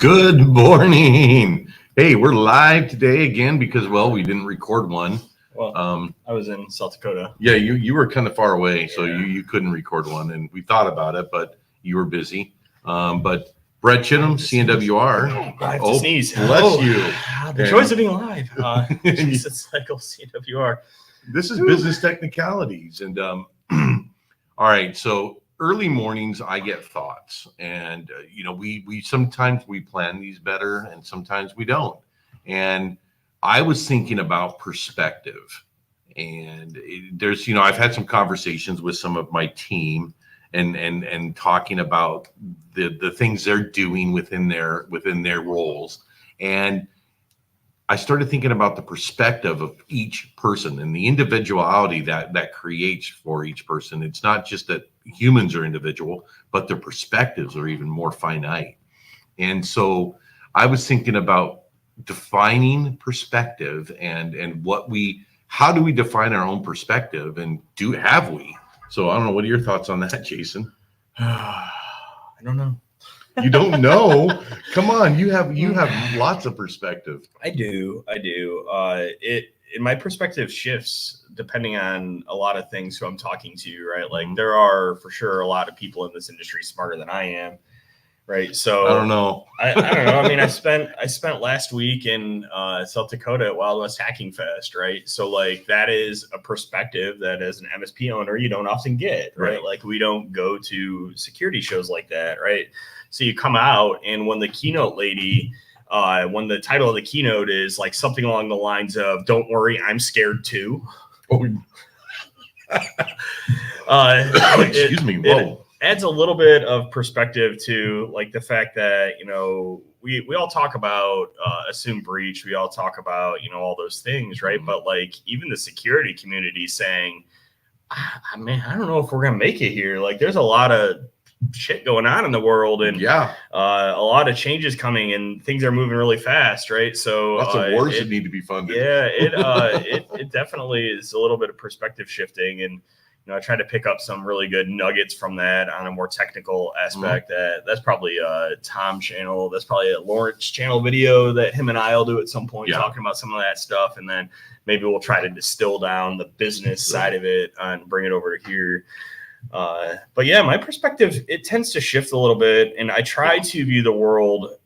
Good morning. Hey, we're live today again because, well, we didn't record one. Well, I was in South Dakota. Yeah, you were kind of far away, so Yeah. you couldn't record one, and we thought about it, but you were busy. But Brett Chittum, CNWR. I have to sneeze. Bless you. The joys of being live. Jesus Cycle CWR. This is Business Technicalities. And all right, so early mornings, I get thoughts. And, we sometimes we plan these better and sometimes we don't. And I was thinking about perspective. And I've had some conversations with some of my team and talking about the things they're doing within their roles. And I started thinking about the perspective of each person and the individuality that creates for each person. It's not just that humans are individual, but their perspectives are even more finite. And so I was thinking about defining perspective and how do we define our own perspective, and have we? So I don't know. What are your thoughts on that, Jason? I don't know. You don't know? Come on, you have lots of perspective. I do. My perspective shifts depending on a lot of things who I'm talking to, right? Like there are for sure a lot of people in this industry smarter than I am, right? So I don't know. I don't know. I mean, I spent last week in South Dakota at Wild West Hacking Fest, right? So like that is a perspective that as an MSP owner you don't often get, right? Like we don't go to security shows like that, right? So you come out, and when the keynote lady, when the title of the keynote is like something along the lines of "Don't worry, I'm scared too." Excuse me. Whoa. It adds a little bit of perspective to like the fact that we all talk about assumed breach, we all talk about all those things, right? Mm-hmm. But like even the security community saying, I don't know if we're gonna make it here. Like there's a lot of shit going on in the world, and a lot of changes coming, and things are moving really fast, right? So lots of wars that need to be funded. Yeah, it definitely is a little bit of perspective shifting, and I try to pick up some really good nuggets from that on a more technical aspect. Mm-hmm. That's probably Tom's channel. That's probably a Lawrence channel video that him and I'll do at some point, talking about some of that stuff, and then maybe we'll try to distill down the business side of it and bring it over to here. But yeah, my perspective, it tends to shift a little bit, and I try to view the world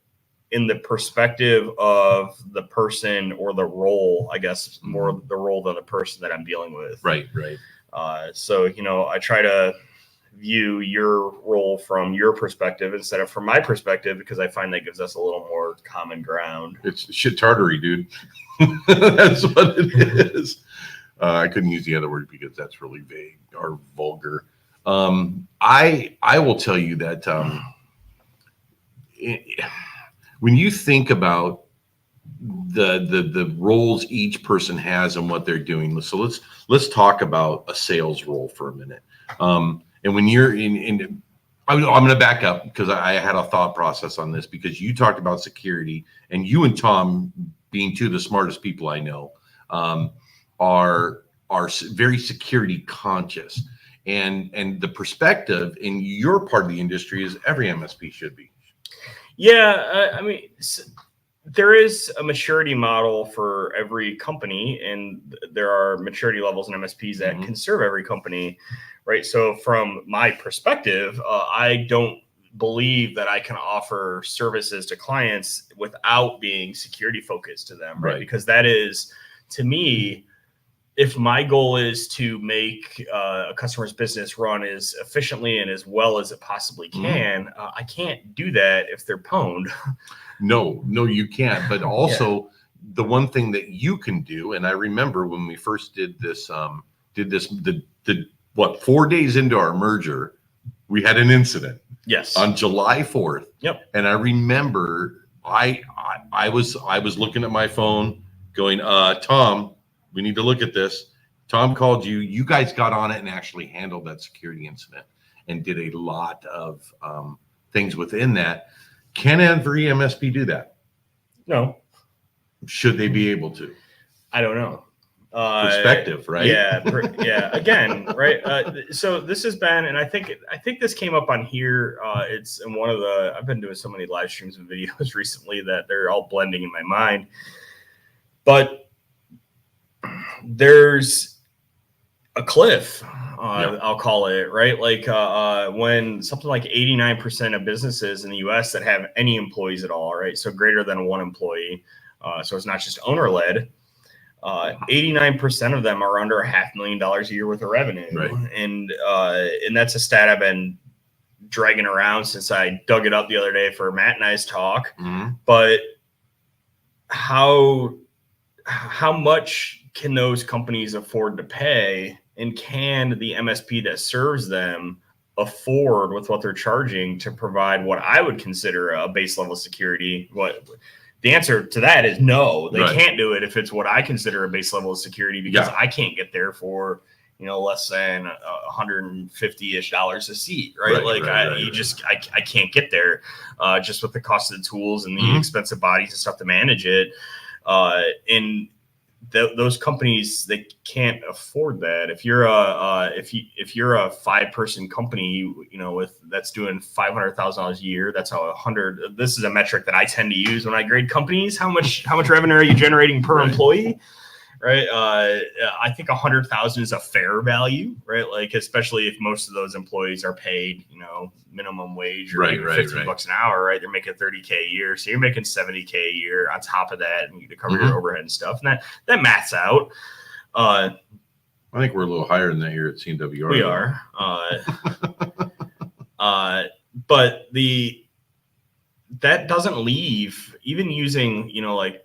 in the perspective of the person or the role, I guess more the role than the person that I'm dealing with. Right. So, I try to view your role from your perspective instead of from my perspective, because I find that gives us a little more common ground. It's shit tartary, dude. That's what it is. I couldn't use the other word because that's really vague or vulgar. I will tell you that when you think about the roles each person has and what they're doing, so let's talk about a sales role for a minute. And when you're I'm going to back up because I had a thought process on this, because you talked about security, and you and Tom, being two of the smartest people I know, are very security conscious. And the perspective in your part of the industry is every MSP should be. Yeah, I mean, there is a maturity model for every company, and there are maturity levels in MSPs that can serve every company, right? So from my perspective, I don't believe that I can offer services to clients without being security focused to them, right? Because that is, to me, if my goal is to make a customer's business run as efficiently and as well as it possibly can, I can't do that if they're pwned. No, you can't. But also the one thing that you can do, and I remember when we first did this 4 days into our merger, we had an incident. Yes. On July 4th. Yep. And I remember I was looking at my phone going, Tom, we need to look at this. Tom called you. You guys got on it and actually handled that security incident and did a lot of things within that. Can every MSP do that? No. Should they be able to? I don't know. perspective, right? Yeah. Again, right. So this has been, and I think this came up on here. It's in one of the. I've been doing so many live streams and videos recently that they're all blending in my mind. But there's a cliff. I'll call it, right? Like when something like 89% of businesses in the U.S. that have any employees at all, right? So greater than one employee. So it's not just owner led. 89% of them are under $500,000 a year worth of revenue. Right. And that's a stat I've been dragging around since I dug it up the other day for Matt and I's talk. Mm-hmm. But how much can those companies afford to pay, and can the MSP that serves them afford with what they're charging to provide what I would consider a base level security? The answer to that is no. They can't do it if it's what I consider a base level of security, because I can't get there for less than $150-ish a seat, right? I can't get there just with the cost of the tools and the expensive bodies and stuff to manage it. And those companies, they can't afford that. If you're a if you're a 5-person company, with that's doing $500,000 a year, that's how 100. This is a metric that I tend to use when I grade companies. How much revenue are you generating per employee? Right. I think 100,000 is a fair value, right? Like, especially if most of those employees are paid, minimum wage or $15 an hour, right? They're making $30K a year. So you're making $70K a year on top of that, and you to cover your overhead and stuff. And that maths out. I think we're a little higher than that here at CNWR. We are. But that doesn't leave, even using, like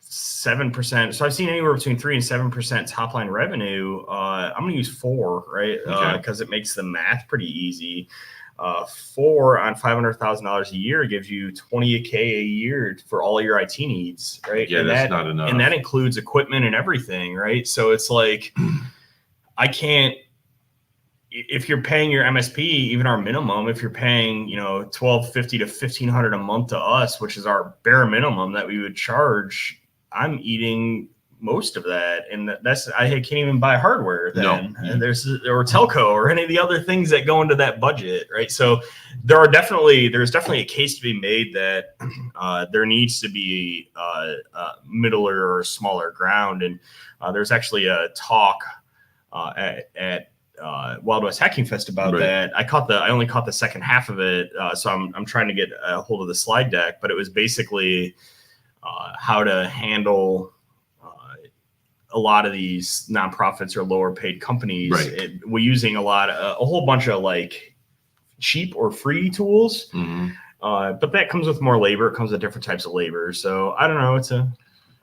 7%. So I've seen anywhere between 3 and 7% top line revenue. I'm going to use 4, right? Because it makes the math pretty easy. 4 on $500,000 a year gives you $20K a year for all your IT needs, right? Yeah, that's not enough. And that includes equipment and everything, right? So it's like, I can't. If you're paying your MSP, even our minimum, if you're paying, $1,250 to $1,500 a month to us, which is our bare minimum that we would charge, I'm eating most of that, and I can't even buy hardware then. No. And there's telco or any of the other things that go into that budget, right? So there's definitely a case to be made that there needs to be middler or smaller ground, and there's actually a talk at Wild West Hacking Fest about that. I only caught the second half of it, so I'm trying to get a hold of the slide deck. But it was basically how to handle a lot of these nonprofits or lower paid companies. We're using a whole bunch of like cheap or free tools, but that comes with more labor. It comes with different types of labor. So I don't know. It's a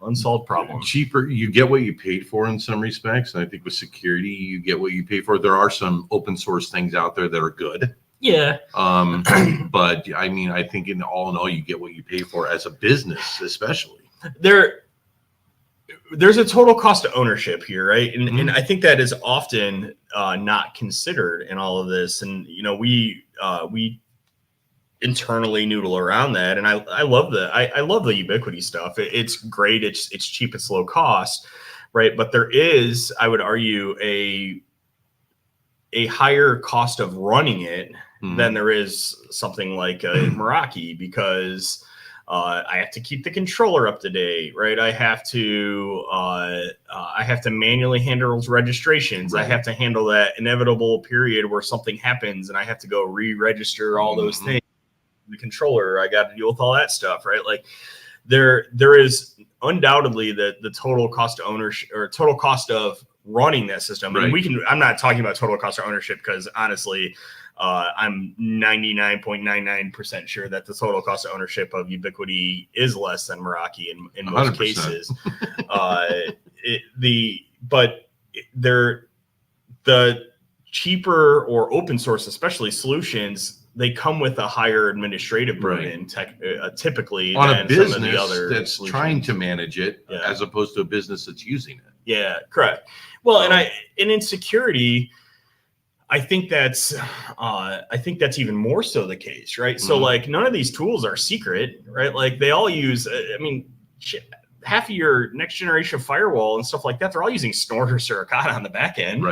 unsolved problem. Cheaper, you get what you paid for in some respects, and I think with security, you get what you pay for. There are some open source things out there that are good. Yeah. But I mean, I think in all, you get what you pay for as a business, especially. There's a total cost of ownership here, right? And I think that is often not considered in all of this. And we internally noodle around that, and I love the Ubiquity stuff. It's great. It's cheap. It's low cost, right? But there is, I would argue, a higher cost of running it than there is something like Meraki, because I have to keep the controller up to date, right? I have to manually handle those registrations. I have to handle that inevitable period where something happens, and I have to go re-register all those things. The controller, I got to deal with all that stuff, right? Like there is undoubtedly the total cost of ownership or total cost of running that system. And I'm not talking about total cost of ownership, because honestly, I'm 99.99% sure that the total cost of ownership of Ubiquity is less than Meraki in most 100%. Cases. The cheaper or open source, especially solutions, they come with a higher administrative burden, typically on than a business some of the other that's solutions. Trying to manage it, as opposed to a business that's using it. Yeah, correct. Well, and in security, I think that's even more so the case, right? So like none of these tools are secret, right? Like they all use. I mean, shit, half of your next generation firewall and stuff like that, they're all using Snort or Suricata on the back end.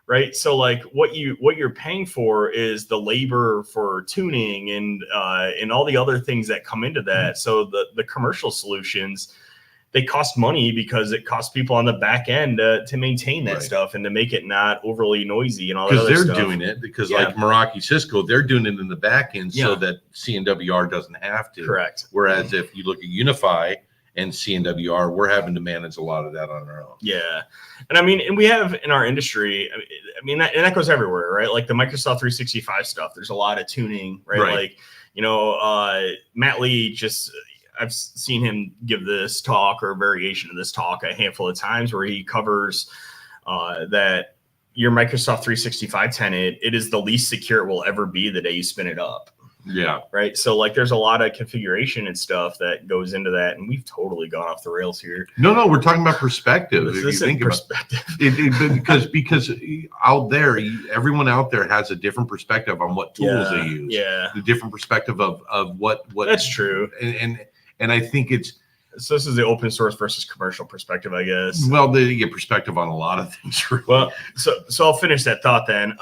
Right. So like what you're paying for is the labor for tuning and all the other things that come into that. So the commercial solutions, they cost money because it costs people on the back end to maintain that stuff and to make it not overly noisy and all that other stuff. Because they're doing it like Meraki Cisco, they're doing it in the back end so that CNWR doesn't have to. Correct. Whereas if you look at UniFi and CNWR, we're having to manage a lot of that on our own. Yeah. And I mean, and we have in our industry, I mean, that goes everywhere, right? Like the Microsoft 365 stuff, there's a lot of tuning, right? Like, you know, Matt Lee I've seen him give this talk or a variation of this talk a handful of times where he covers that your Microsoft 365 tenant, it is the least secure it will ever be the day you spin it up. Yeah. Right. So like there's a lot of configuration and stuff that goes into that. And we've totally gone off the rails here. No, we're talking about perspective. This isn't perspective. Because out there, everyone out there has a different perspective on what tools they use. Yeah. The different perspective of what that's true. And I think so this is the open source versus commercial perspective, I guess. Well, they get perspective on a lot of things. Really. Well, so I'll finish that thought then.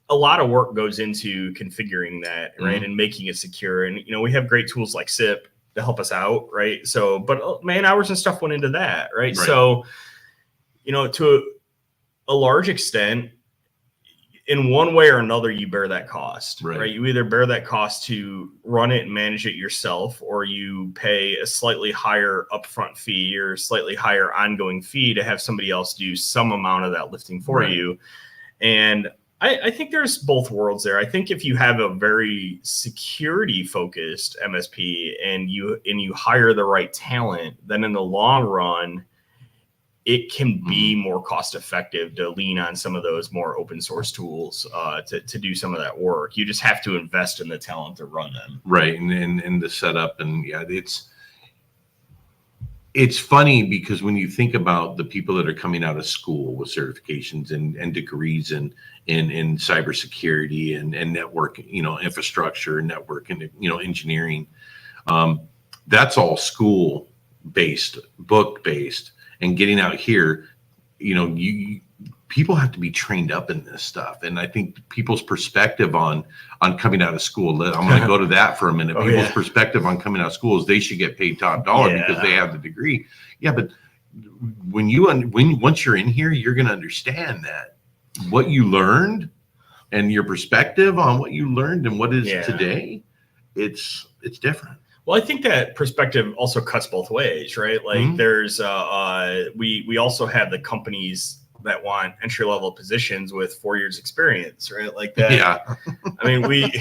A lot of work goes into configuring that, right, and making it secure. And, you know, we have great tools like SIP to help us out, right? So, but man hours and stuff went into that, right? So, you know, to a large extent, in one way or another, you bear that cost, right? You either bear that cost to run it and manage it yourself, or you pay a slightly higher upfront fee or slightly higher ongoing fee to have somebody else do some amount of that lifting for you. And I think there's both worlds there. I think if you have a very security focused MSP and you hire the right talent, then in the long run, it can be more cost effective to lean on some of those more open source tools to do some of that work. You just have to invest in the talent to run them. Right. And the setup. And yeah, it's funny because when you think about the people that are coming out of school with certifications and degrees in cybersecurity and network, you know, infrastructure, network and, you know, engineering, that's all school based, book based. And getting out here, you know, people have to be trained up in this stuff. And I think people's perspective on coming out of school, I'm going to go to that for a minute. People's perspective on coming out of school is they should get paid top dollar because they have the degree. Yeah, but once you're in here, you're going to understand that what you learned and your perspective on what you learned and what is today, it's different. Well, I think that perspective also cuts both ways, right? Like there's we also have the companies that want entry level positions with 4 years experience, right? Like that. Yeah. I mean,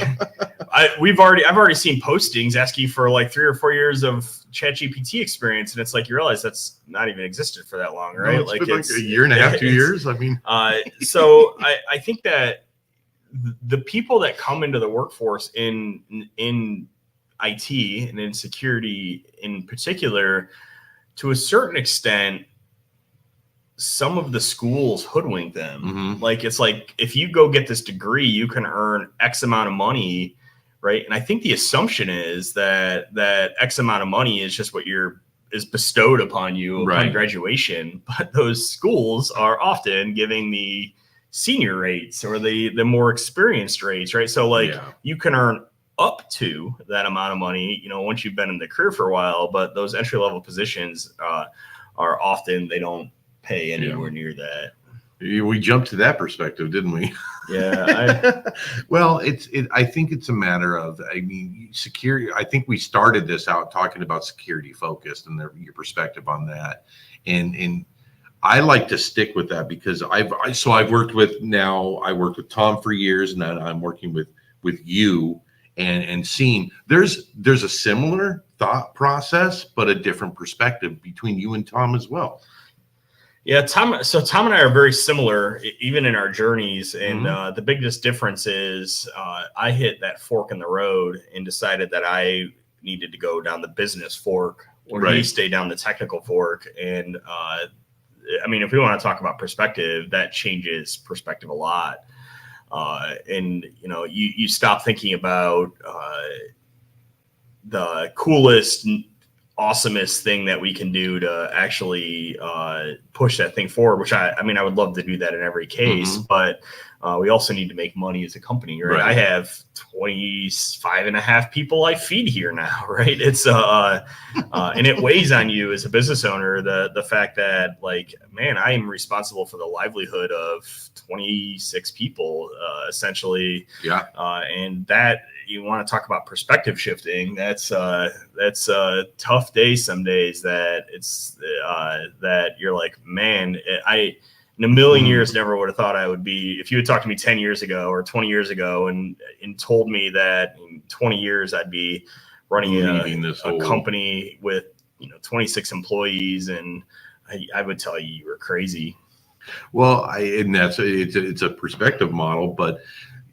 I've already seen postings asking for like 3 or 4 years of ChatGPT experience, and it's like you realize that's not even existed for that long, right? No, it's like a year and a half, 2 years. I mean, so I think that the people that come into the workforce in IT and in security in particular, to a certain extent, some of the schools hoodwink them. Like, it's like, if you go get this degree, you can earn X amount of money, right? And I think the assumption is that X amount of money is just what is bestowed upon you upon graduation. But those schools are often giving the senior rates or the more experienced rates, right? So like you can earn up to that amount of money, you know, once you've been in the career for a while, but those entry level positions are often, they don't pay anywhere near that. We jumped to that perspective, didn't we? Yeah. Well, I think it's a matter of, I mean, security. I think we started this out talking about security focused and your perspective on that. And I like to stick with that because I've worked with Tom for years, and now I'm working with you and seeing there's a similar thought process, but a different perspective between you and Tom as well. Yeah, Tom and I are very similar, even in our journeys. And the biggest difference is I hit that fork in the road and decided that I needed to go down the business fork, or he stay down the technical fork. And I mean, if we want to talk about perspective, that changes perspective a lot. And you know, you stop thinking about the coolest awesomest thing that we can do to actually push that thing forward, which I mean, I would love to do that in every case, but we also need to make money as a company, right? I have 25 and a half people I feed here now, right? It's and it weighs on you as a business owner, the fact that, like, man, I am responsible for the livelihood of 26 people, essentially. Yeah. And that, you want to talk about perspective shifting, that's a tough day some days, that it's that you're like, man, I in a million years never would have thought I would be, if you had talked to me 10 years ago or 20 years ago and told me that in 20 years I'd be running a company with 26 employees, and I would tell you were crazy. Well, and it's a perspective model, but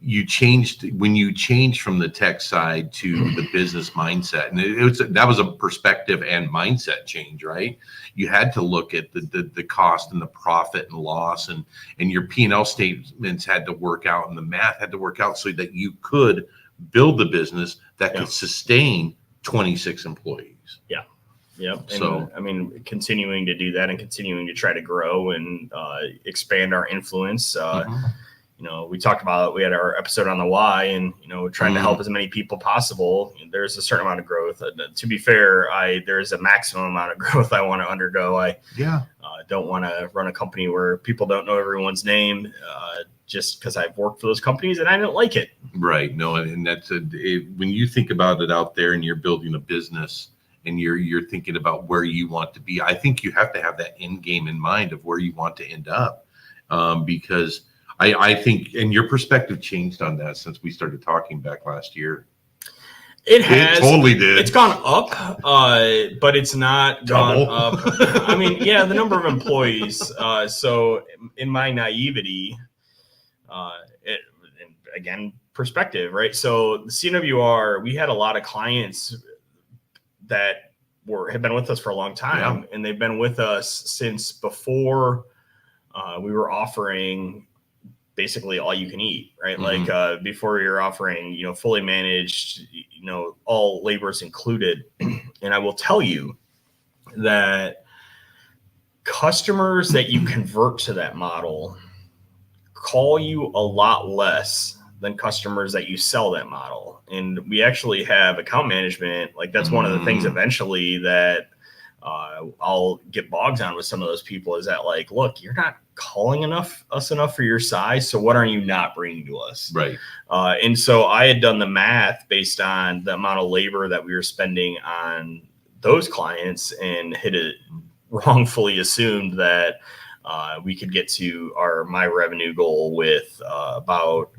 when you change from the tech side to the business mindset, and that was a perspective and mindset change, right? You had to look at the cost and the profit and loss, and your P&L statements had to work out, and the math had to work out so that you could build the business that could sustain 26 employees. Yeah. Yep. So, I mean, continuing to do that and continuing to try to grow and expand our influence. We talked about, we had our episode on the why, and, trying to help as many people possible. There's a certain amount of growth. To be fair, there's a maximum amount of growth I want to undergo. I don't want to run a company where people don't know everyone's name just because I've worked for those companies and I didn't like it. Right. No, and that's when you think about it out there and you're building a business and you're thinking about where you want to be, I think you have to have that end game in mind of where you want to end up, because I think, and your perspective changed on that since we started talking back last year. It has. It totally did. It's gone up, but it's not gone up. I mean, yeah, the number of employees. So in my naivety, again, perspective, right? So the CWR, we had a lot of clients that have been with us for a long time, and they've been with us since before we were offering basically all you can eat, right? Like before you're offering, fully managed, all labors included. And I will tell you that customers that you convert to that model call you a lot less than customers that you sell that model. And we actually have account management. Like, that's one of the things eventually that I'll get bogged on with some of those people, is that, like, look, you're not calling us enough for your size, so what are you not bringing to us? Right. And so I had done the math based on the amount of labor that we were spending on those clients, and had wrongfully assumed that we could get to my revenue goal with about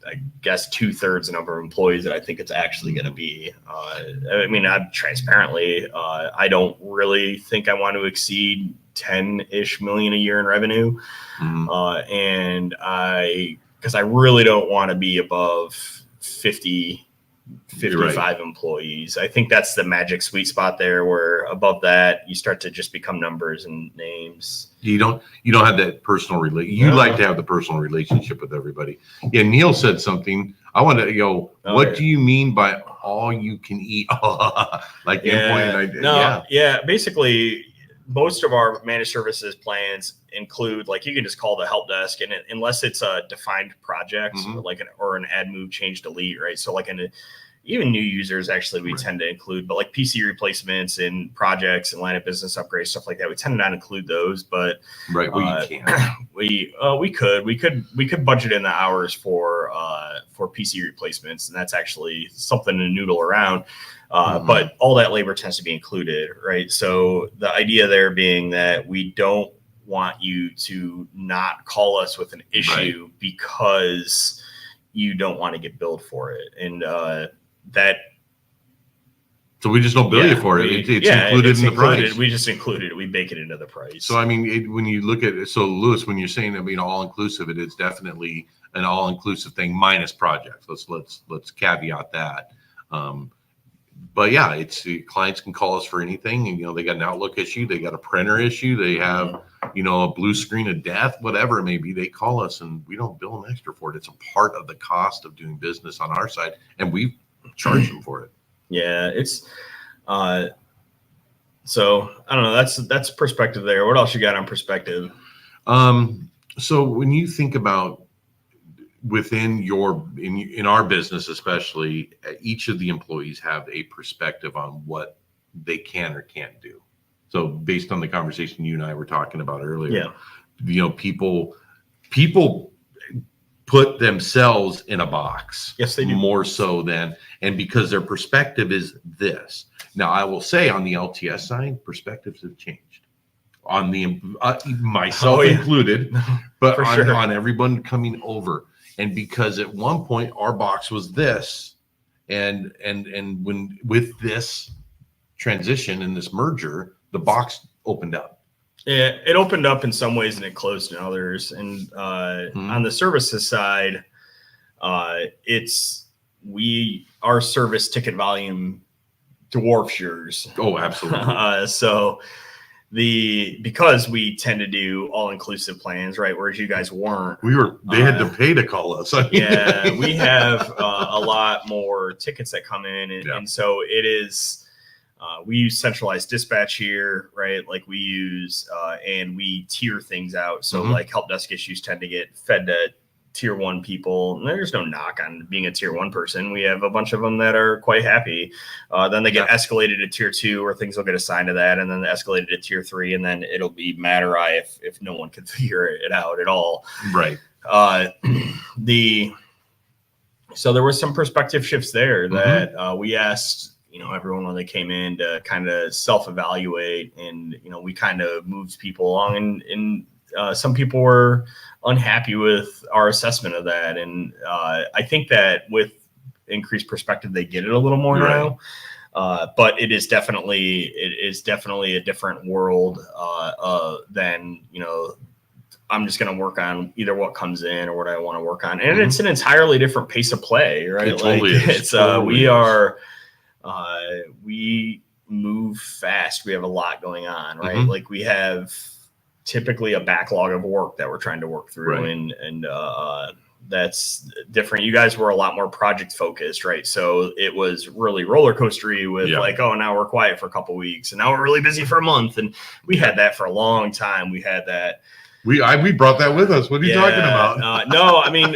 I guess 2/3 the number of employees that I think it's actually going to be. I mean, I'm transparently, I don't really think I want to exceed 10-ish million a year in revenue. And because I really don't want to be above 55 employees. I think that's the magic sweet spot there, where above that you start to just become numbers and names. You don't have that personal You like to have the personal relationship with everybody. Yeah, Neil said something. I want to what do you mean by all you can eat? Like endpoint. Basically, most of our managed services plans include, like, you can just call the help desk, and unless it's a defined project, or an add, move, change, delete, right? So like even new users, actually, we tend to include, but like PC replacements and projects and line of business upgrades, stuff like that, we tend to not include those. But you can't. We could budget in the hours for PC replacements, and that's actually something to noodle around. But all that labor tends to be included, right? So the idea there being that we don't want you to not call us with an issue because you don't want to get billed for it, and so we just don't bill you for it. It's included in the price. We just included it. We bake it into the price. So I mean, when you look at it, so Lewis, when you're saying all inclusive, it is definitely an all inclusive thing minus projects. Let's caveat that. But yeah, it's clients can call us for anything, and they got an Outlook issue, they got a printer issue, they have a blue screen of death, whatever it may be. They call us, and we don't bill them extra for it. It's a part of the cost of doing business on our side, and we charge them for it. Yeah, it's So I don't know. That's perspective there. What else you got on perspective? So when you think about within in our business, especially, each of the employees have a perspective on what they can or can't do. So based on the conversation you and I were talking about earlier, people put themselves in a box. Yes, they do. More so than, and because their perspective is this. Now, I will say on the LTS side, perspectives have changed. On the myself included, but on everyone coming over. And because at one point our box was this, and when with this transition and this merger, the box opened up. Yeah, it opened up in some ways and it closed in others. And on the services side, our service ticket volume dwarfs yours. Oh, absolutely. So because we tend to do all-inclusive plans, right? Whereas you guys weren't. They had to pay to call us. Yeah, we have a lot more tickets that come in. And so it is, we use centralized dispatch here, right? Like we use, and we tier things out. So like help desk issues tend to get fed to tier 1 people. And there's no knock on being a tier 1 person. We have a bunch of them that are quite happy. Then they get escalated to tier 2, or things will get assigned to that, and then escalated to tier 3, and then it'll be Matter-I if no one can figure it out at all. Right. So there was some perspective shifts there that we asked, everyone when they came in to kind of self-evaluate, and, we kind of moved people along, and some people were unhappy with our assessment of that. And I think that with increased perspective, they get it a little more now. But it is definitely a different world than, I'm just going to work on either what comes in or what I want to work on. And it's an entirely different pace of play, right? It totally is. We move fast. We have a lot going on, right? Like we have typically a backlog of work that we're trying to work through, and that's different. You guys were a lot more project focused, right? So it was really roller coastery with like, oh, now we're quiet for a couple of weeks, and now we're really busy for a month. And we had that for a long time. We had that. We brought that with us. What are you talking about? No, I mean,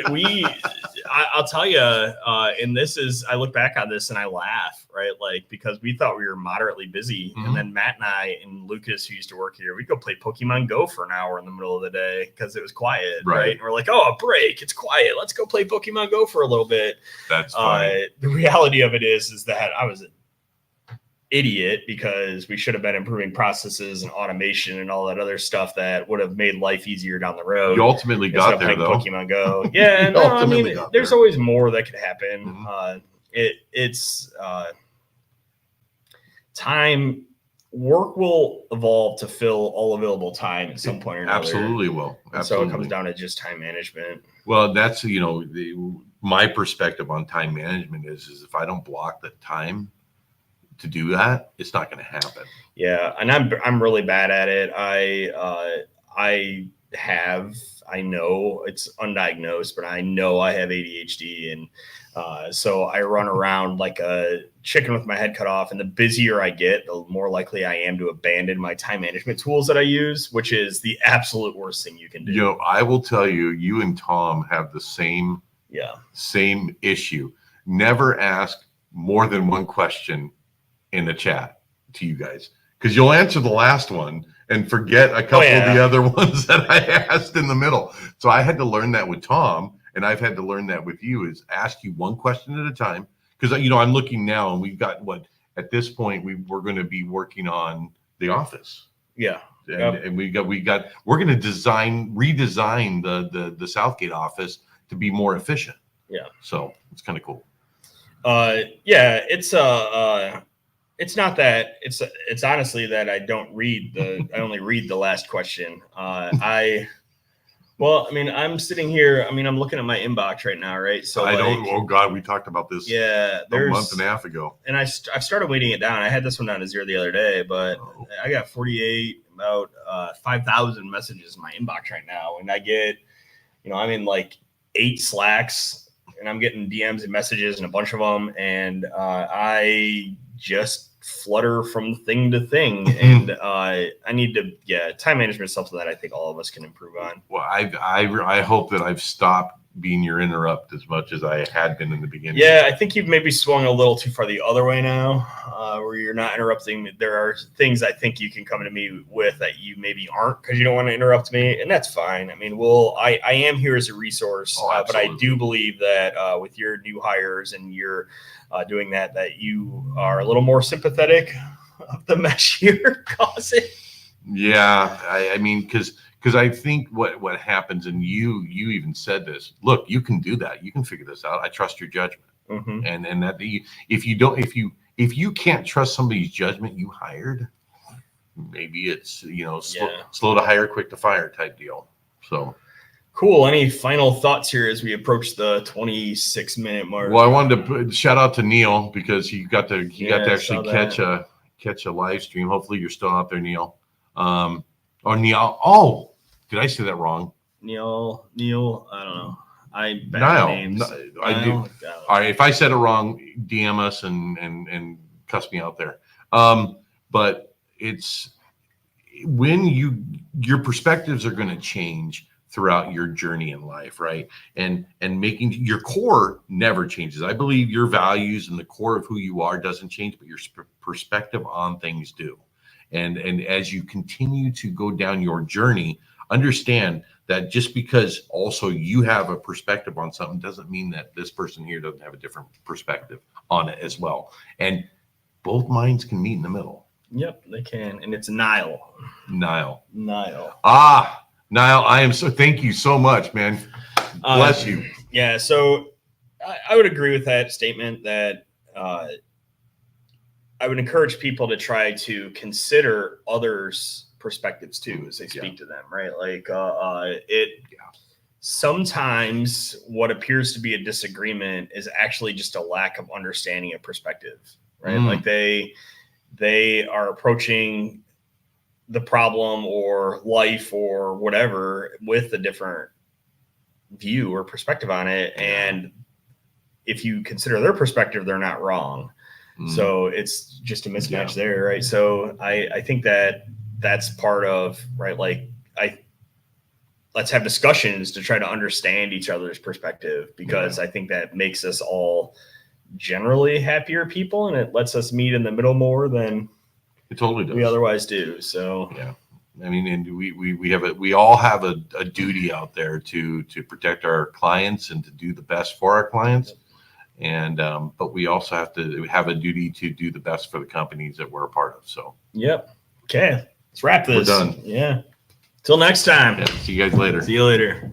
I'll tell you, and this is, I look back on this and I laugh, right? Like, because we thought we were moderately busy. And then Matt and I and Lucas, who used to work here, we'd go play Pokemon Go for an hour in the middle of the day because it was quiet, right? And we're like, oh, a break. It's quiet. Let's go play Pokemon Go for a little bit. That's funny. The reality of it is that I was idiot, because we should have been improving processes and automation and all that other stuff that would have made life easier down the road. You ultimately got there, though. Pokemon Go. Yeah, no, I mean, there's always more that could happen. It's time. Work will evolve to fill all available time at some point or another. Absolutely will. So it comes down to just time management. Well, that's, my perspective on time management is if I don't block the time to do that, it's not going to happen. Yeah, and I'm really bad at it. I know it's undiagnosed, but I know I have ADHD, and so I run around like a chicken with my head cut off. And the busier I get, the more likely I am to abandon my time management tools that I use, which is the absolute worst thing you can do. I will tell you, you and Tom have the same issue. Never ask more than one question in the chat to you guys, because you'll answer the last one and forget a couple of the other ones that I asked in the middle. So I had to learn that with Tom, and I've had to learn that with you, is ask you one question at a time. Because I'm looking now, and we've got at this point we're going to be working on the office. Yeah. And we're going to redesign the Southgate office to be more efficient. Yeah. So it's kind of cool. It's not that, it's honestly that I don't read I only read the last question. I'm sitting here, I'm looking at my inbox right now, right? So oh God, we talked about this a month and a half ago. And I've started weighting it down. I had this one down to 0 the other day, but I got 5,000 messages in my inbox right now. And I get, I'm in like 8 Slacks, and I'm getting DMs and messages and a bunch of them. And I just flutter from thing to thing. And I need to, time management is something that I think all of us can improve on. Well, I hope that I've stopped being your interrupt as much as I had been in the beginning. Yeah, I think you've maybe swung a little too far the other way now, where you're not interrupting. There are things I think you can come to me with that you maybe aren't because you don't want to interrupt me, and that's fine. I mean, I am here as a resource, but I do believe that with your new hires and you're doing that you are a little more sympathetic of the mesh you're causing. Yeah, I mean, because I think what happens, and you even said this. Look, you can do that. You can figure this out. I trust your judgment. Mm-hmm. And that if you can't trust somebody's judgment you hired, maybe it's slow to hire, quick to fire type deal. So cool. Any final thoughts here as we approach the 26-minute mark? Well, I wanted to shout out to Neil because he got to actually catch a live stream. Hopefully you're still out there, Neil. Or Neil. Oh, did I say that wrong? Neil. I don't know. I bet Niall. names. I do. All right. If I said it wrong, DM us and cuss me out there. But it's when your perspectives are going to change throughout your journey in life, right? And making your core never changes. I believe your values and the core of who you are doesn't change, but your perspective on things do. And as you continue to go down your journey, understand that just because also you have a perspective on something doesn't mean that this person here doesn't have a different perspective on it as well. And both minds can meet in the middle. Yep, they can. And it's Niall. Niall, I am thank you so much, man. Bless you. Yeah, so I would agree with that statement that I would encourage people to try to consider others' perspectives too as they speak to them, right? Like sometimes what appears to be a disagreement is actually just a lack of understanding of perspective, right? Like they are approaching the problem or life or whatever with a different view or perspective on it. And if you consider their perspective, they're not wrong. So it's just a mismatch there, right? So I think that's part of, right? Like let's have discussions to try to understand each other's perspective, because I think that makes us all generally happier people, and it lets us meet in the middle more than it totally does. We otherwise do. So yeah, I mean, and we all have a duty out there to protect our clients and to do the best for our clients. And but we also have to have a duty to do the best for the companies that we're a part of. So yep. Okay, let's wrap this. We're done. Yeah. Till next time. Yeah, see you guys later. See you later.